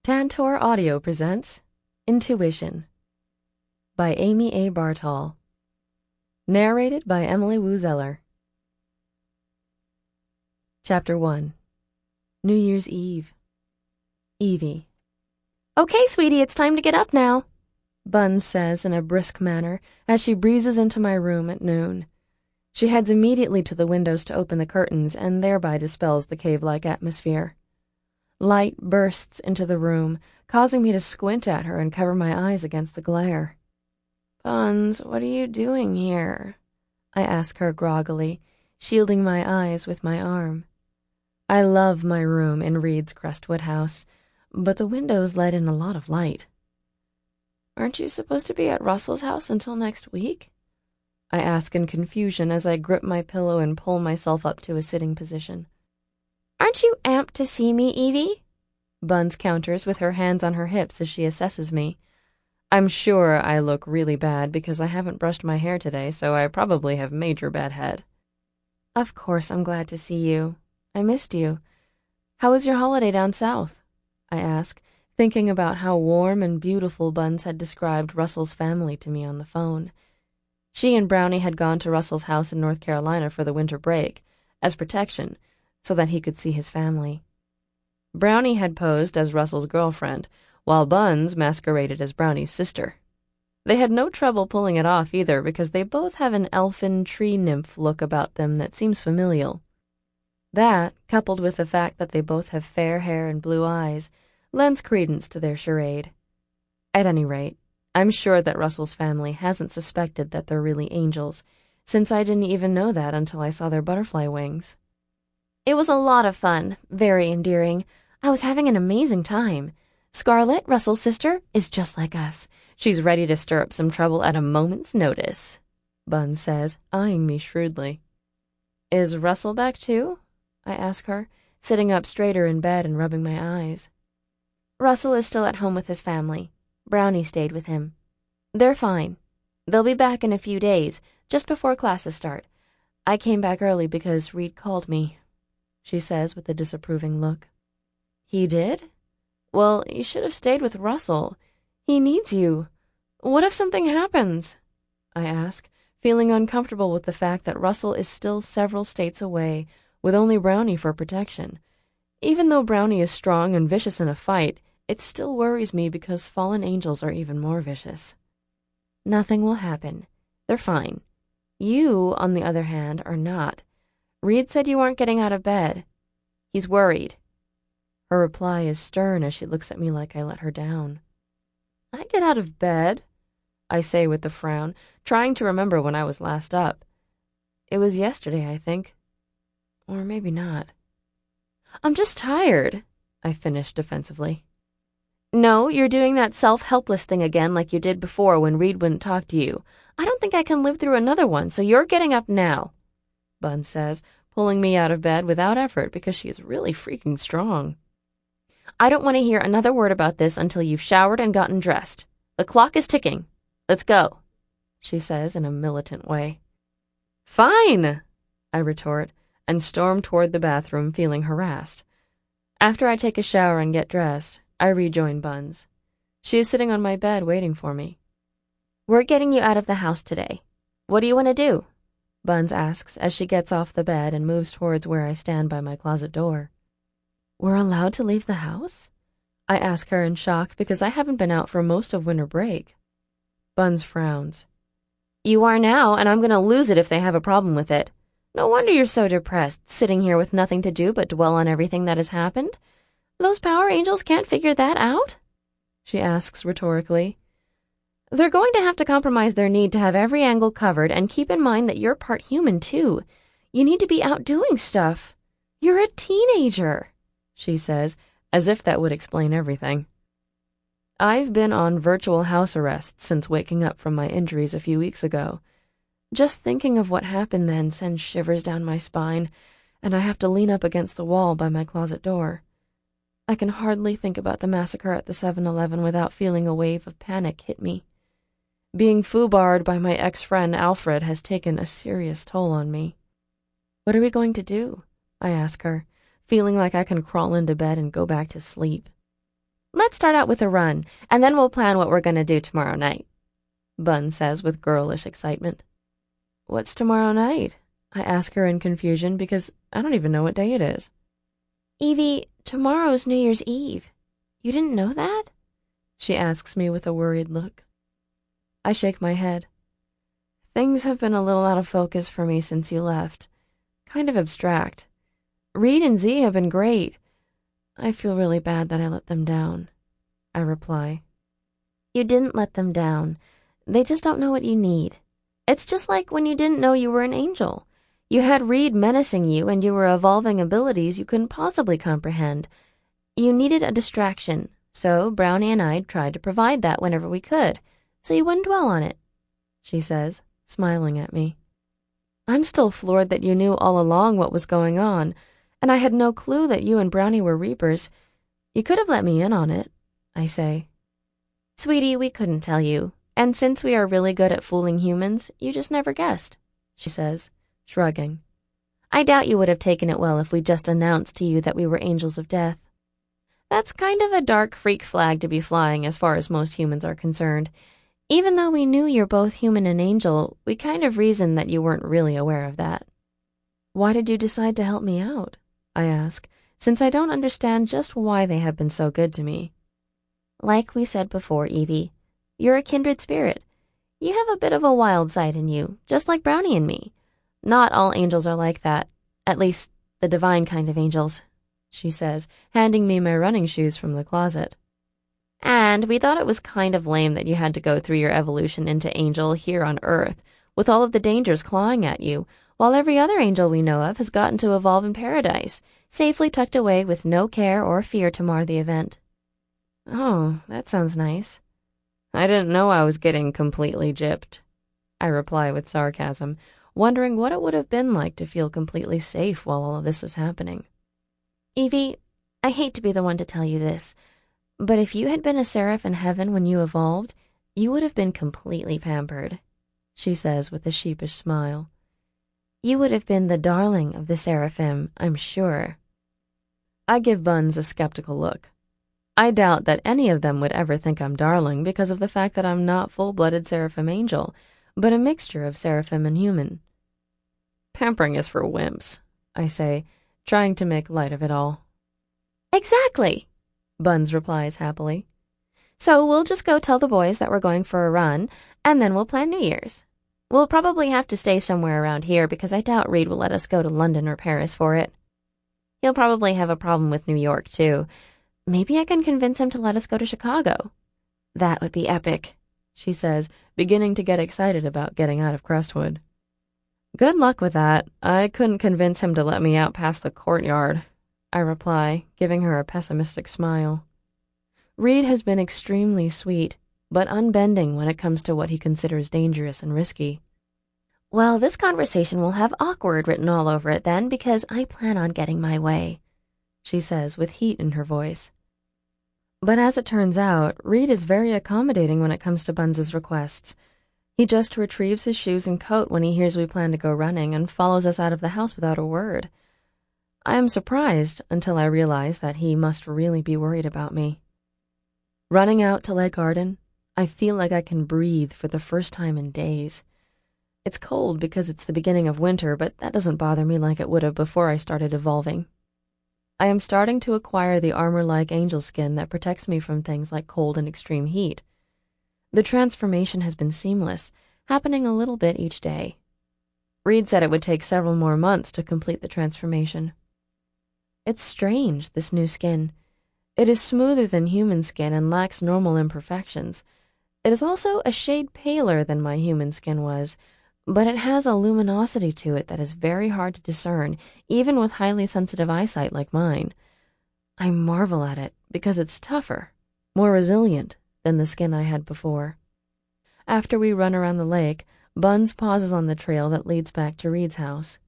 Tantor Audio presents Intuition by Amy A. Bartol. Narrated by Emily Wu Zeller. Chapter 1. New Year's Eve. Evie. "Okay, sweetie, it's time to get up now," Buns says in a brisk manner as she breezes into my room at noon. She heads immediately to the windows to open the curtains and thereby dispels the cave-like atmosphere. Light bursts into the room, causing me to squint at her and cover my eyes against the glare. "Buns, what are you doing here?" I ask her groggily, shielding my eyes with my arm. I love my room in Reed's Crestwood house, but the windows let in a lot of light. "Aren't you supposed to be at Russell's house until next week?" I ask in confusion as I grip my pillow and pull myself up to a sitting position. "Aren't you amped to see me, Evie?" Buns counters with her hands on her hips as she assesses me. I'm sure I look really bad because I haven't brushed my hair today, so I probably have major bad head. "Of course I'm glad to see you. I missed you. How was your holiday down south?" I ask, thinking about how warm and beautiful Buns had described Russell's family to me on the phone. She and Brownie had gone to Russell's house in North Carolina for the winter break, as protection, so that he could see his family. Brownie had posed as Russell's girlfriend, while Buns masqueraded as Brownie's sister. They had no trouble pulling it off either because they both have an elfin tree nymph look about them that seems familial. That, coupled with the fact that they both have fair hair and blue eyes, lends credence to their charade. At any rate, I'm sure that Russell's family hasn't suspected that they're really angels, since I didn't even know that until I saw their butterfly wings. "It was a lot of fun, very endearing. I was having an amazing time. Scarlett, Russell's sister, is just like us. She's ready to stir up some trouble at a moment's notice," Buns says, eyeing me shrewdly. "Is Russell back too?" I ask her, sitting up straighter in bed and rubbing my eyes. "Russell is still at home with his family. Brownie stayed with him. They're fine. They'll be back in a few days, just before classes start. I came back early because Reed called me," she says with a disapproving look. "He did? Well, you should have stayed with Russell. He needs you. What if something happens?" I ask, feeling uncomfortable with the fact that Russell is still several states away, with only Brownie for protection. Even though Brownie is strong and vicious in a fight, it still worries me because fallen angels are even more vicious. "Nothing will happen. They're fine. You, on the other hand, are not. Reed said you aren't getting out of bed. He's worried." Her reply is stern as she looks at me like I let her down. "I get out of bed," I say with a frown, trying to remember when I was last up. It was yesterday, I think. Or maybe not. "I'm just tired," I finish defensively. "No, you're doing that self-helpless thing again like you did before when Reed wouldn't talk to you. I don't think I can live through another one, so you're getting up now," Buns says, pulling me out of bed without effort because she is really freaking strong. "I don't want to hear another word about this until you've showered and gotten dressed. The clock is ticking. Let's go," she says in a militant way. "Fine," I retort, and storm toward the bathroom feeling harassed. After I take a shower and get dressed, I rejoin Buns. She is sitting on my bed waiting for me. "We're getting you out of the house today. What do you want to do?" Buns asks as she gets off the bed and moves towards where I stand by my closet door. "We're allowed to leave the house?" I ask her in shock because I haven't been out for most of winter break. Buns frowns. "You are now, and I'm going to lose it if they have a problem with it. No wonder you're so depressed, sitting here with nothing to do but dwell on everything that has happened. Those power angels can't figure that out?" she asks rhetorically. "They're going to have to compromise their need to have every angle covered and keep in mind that you're part human, too. You need to be out doing stuff. You're a teenager," she says, as if that would explain everything. I've been on virtual house arrest since waking up from my injuries a few weeks ago. Just thinking of what happened then sends shivers down my spine, and I have to lean up against the wall by my closet door. I can hardly think about the massacre at the 7-Eleven without feeling a wave of panic hit me. Being foobarred by my ex-friend Alfred has taken a serious toll on me. "What are we going to do?" I ask her, feeling like I can crawl into bed and go back to sleep. Let's start out with a run, and then we'll plan what we're going to do tomorrow night, Bun says with girlish excitement. What's tomorrow night? I ask her in confusion because I don't even know what day it is. Evie, tomorrow's New Year's Eve. You didn't know that? She asks me with a worried look. I shake my head. Things have been a little out of focus for me since you left. Kind of abstract. Reed and Z have been great. I feel really bad that I let them down, I reply. You didn't let them down. They just don't know what you need. It's just like when you didn't know you were an angel. You had Reed menacing you and you were evolving abilities you couldn't possibly comprehend. You needed a distraction, so Brownie and I tried to provide that whenever we could, so you wouldn't dwell on it, she says, smiling at me. I'm still floored that you knew all along what was going on, and I had no clue that you and Brownie were Reapers. You could have let me in on it, I say. Sweetie, we couldn't tell you, and since we are really good at fooling humans, you just never guessed, she says, shrugging. I doubt you would have taken it well if we just announced to you that we were angels of death. That's kind of a dark freak flag to be flying as far as most humans are concerned. Even though we knew you're both human and angel, we kind of reasoned that you weren't really aware of that. Why did you decide to help me out? I ask, since I don't understand just why they have been so good to me. Like we said before, Evie, you're a kindred spirit. You have a bit of a wild side in you, just like Brownie and me. Not all angels are like that, at least the divine kind of angels, she says, handing me my running shoes from the closet. And we thought it was kind of lame that you had to go through your evolution into angel here on Earth, with all of the dangers clawing at you, while every other angel we know of has gotten to evolve in paradise, safely tucked away with no care or fear to mar the event. Oh, that sounds nice. I didn't know I was getting completely gypped, I reply with sarcasm, wondering what it would have been like to feel completely safe while all of this was happening. Evie, I hate to be the one to tell you this, but if you had been a seraph in heaven when you evolved, you would have been completely pampered, she says with a sheepish smile. You would have been the darling of the seraphim, I'm sure. I give Buns a skeptical look. I doubt that any of them would ever think I'm darling because of the fact that I'm not full-blooded seraphim angel, but a mixture of seraphim and human. Pampering is for wimps, I say, trying to make light of it all. Exactly, Buns replies happily. So we'll just go tell the boys that we're going for a run, and then we'll plan New Year's. We'll probably have to stay somewhere around here because I doubt Reed will let us go to London or Paris for it. He'll probably have a problem with New York, too. Maybe I can convince him to let us go to Chicago. That would be epic, she says, beginning to get excited about getting out of Crestwood. Good luck with that. I couldn't convince him to let me out past the courtyard, I reply, giving her a pessimistic smile. Reed has been extremely sweet, but unbending when it comes to what he considers dangerous and risky. Well, this conversation will have awkward written all over it then, because I plan on getting my way, she says with heat in her voice. But as it turns out, Reed is very accommodating when it comes to Buns's requests. He just retrieves his shoes and coat when he hears we plan to go running and follows us out of the house without a word. I am surprised until I realize that he must really be worried about me. Running out to Lake Arden, I feel like I can breathe for the first time in days. It's cold because it's the beginning of winter, but that doesn't bother me like it would have before I started evolving. I am starting to acquire the armor-like angel skin that protects me from things like cold and extreme heat. The transformation has been seamless, happening a little bit each day. Reed said it would take several more months to complete the transformation. It's strange, this new skin. It is smoother than human skin and lacks normal imperfections. It is also a shade paler than my human skin was, but it has a luminosity to it that is very hard to discern, even with highly sensitive eyesight like mine. I marvel at it because it's tougher, more resilient than the skin I had before. After we run around the lake, Buns pauses on the trail that leads back to Reed's house.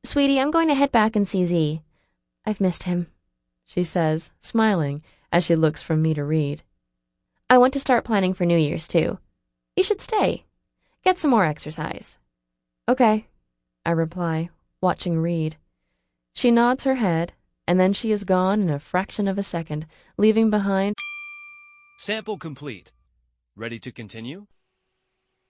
Sweetie, I'm going to head back and see Z. I've missed him, she says, smiling as she looks from me to Reed. I want to start planning for New Year's, too. You should stay. Get some more exercise. Okay, I reply, watching Reed. She nods her head, and then she is gone in a fraction of a second, leaving behind. Sample complete. Ready to continue?